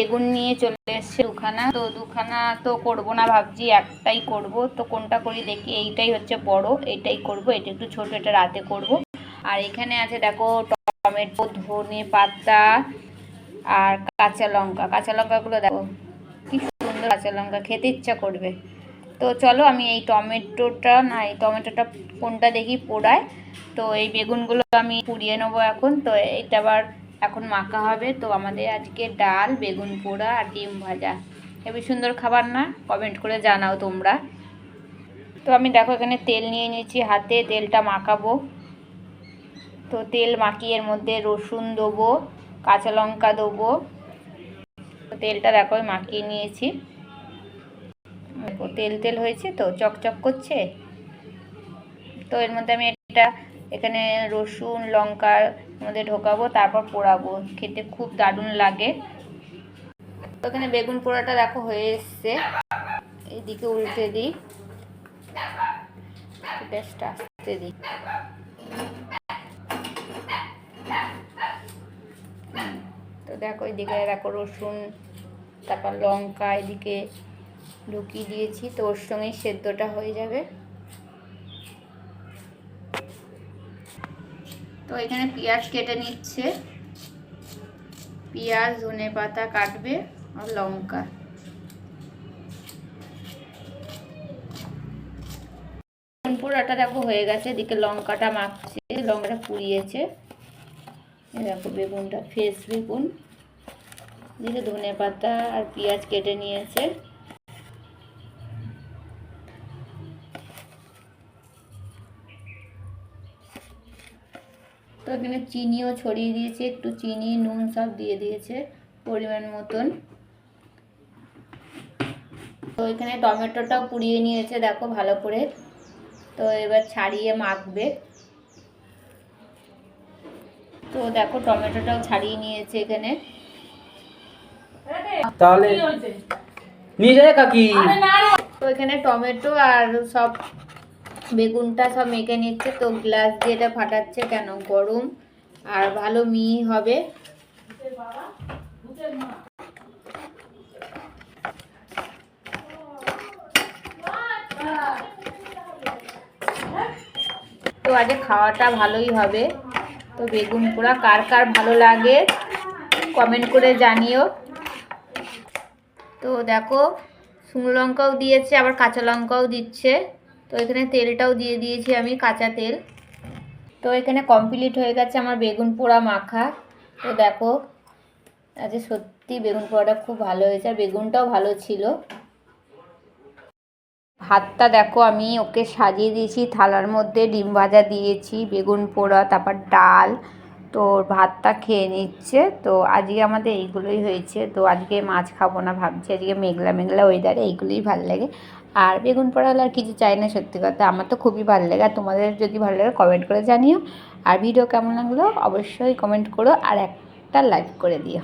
বেগুন নিয়ে চলে এসছে দুখানা, তো দুখানা তো করবো না, ভাবছি একটাই করব। তো কোনটা করি দেখি, এইটাই হচ্ছে বড়, এইটাই করব, এটা একটু ছোট, এটা রাতে করব। আর এখানে আছে দেখো টমেটো, ধনে পাতা আর কাঁচা লঙ্কা। কাঁচা লঙ্কাগুলো দেখো কি সুন্দর, কাঁচা লঙ্কা খেতে ইচ্ছা করবে। তো চলো আমি এই টমেটোটা কোনটা দেখি পোড়ায়। তো এই বেগুনগুলো আমি পুড়িয়ে নেবো এখন। তো এইটা আবার এখন মাখা হবে। তো আমাদের আজকে ডাল, বেগুন পোড়া আর ডিম ভাজা। হেবি সুন্দর খাবার না? কমেন্ট করে জানাও তোমরা। তো আমি দেখো এখানে তেল নিয়ে নিয়েছি হাতে, তেলটা মাখাবো। তো তেল মাখিয়ে এর মধ্যে রসুন দেবো, কাঁচা লঙ্কা দেবো। তেলটা দেখো মাখিয়ে নিয়েছি, তেল তেল হয়েছে তো চকচক করছে। তো এর মধ্যে আমি এখানে রসুন লঙ্কার মধ্যে ঢোকাবো, তারপর পোড়াবো, খেতে খুব দারুণ লাগে। তো এখানে বেগুন পোড়াটা দেখো হয়ে এসছে, এইদিকে উল্টে দিই, গ্যাসটা আস্তে দিই। তো দেখো এইদিকে দেখো রসুন তারপর লঙ্কা এদিকে ঢুকিয়ে দিয়েছি, তো ওর সঙ্গেই সেদ্ধটা হয়ে যাবে। তো এখানে পেঁয়াজ কেটে নিচ্ছে, পেঁয়াজ ধনে পাতা কাটবে আর লঙ্কা। পোড়াটা দেখো হয়ে গেছে, এদিকে লঙ্কাটা মাখছে, লঙ্কাটা পুড়িয়েছে। দেখো বেগুনটা ফ্রেশ বেগুন, এদিকে ধনে পাতা আর পেঁয়াজ কেটে নিয়েছে। তো এখানে চিনিও ছড়িয়ে দিয়েছে, একটু চিনি নুন সব দিয়ে দিয়েছে পরিমাণ মতন। তো এখানে টমেটোটাও পুড়িয়ে নিয়েছে দেখো ভালো করে। তো এবার ছাড়িয়ে মাখবে। তো দেখো টমেটোটাও ছাড়িয়ে নিয়েছে এখানে। তাহলে নিয়ে যায় কাকি। তো এখানে টমেটো আর সব বেগুনটা সব মেখে নিচ্ছে। তো গ্লাস দিয়ে এটা ফাটাচ্ছে, কেন গরম আর ভালো মিহি হবে। তো আজকে খাওয়াটা ভালোই হবে। তো বেগুন পোড়া কার কার ভালো লাগে কমেন্ট করে জানিও। তো দেখো শুকনো লঙ্কাও দিয়েছে, আবার কাঁচা লঙ্কাও দিচ্ছে। তো এখানে তেলটাও দিয়ে দিয়েছি আমি, কাঁচা তেল। তো এখানে কমপ্লিট হয়ে গেছে আমার বেগুন পোড়া মাখা। তো দেখো আজকে সত্যি বেগুন পোড়াটা খুব ভালো হয়েছে, আর বেগুনটাও ভালো ছিল। ভাতটা দেখো আমি ওকে সাজিয়ে দিয়েছি থালার মধ্যে, ডিম ভাজা দিয়েছি, বেগুন পোড়া, তারপর ডাল। তো ভাতটা খেয়ে নিচ্ছে। তো আজকে আমাদের এইগুলোই হয়েছে। তো আজকে মাছ খাবো না, ভাবছি আজকে মেঘলা মেঘলা ওয়েদারে এইগুলোই ভালো লাগে। আর বেগুন পোড়া হলে আর কিছু চাই না, সত্যি কথা। আমার তো খুবই ভালো লাগে, আর তোমাদের যদি ভালো লাগে কমেন্ট করে জানিও। আর ভিডিও কেমন লাগলো অবশ্যই কমেন্ট করো, আর একটা লাইক করে দিও।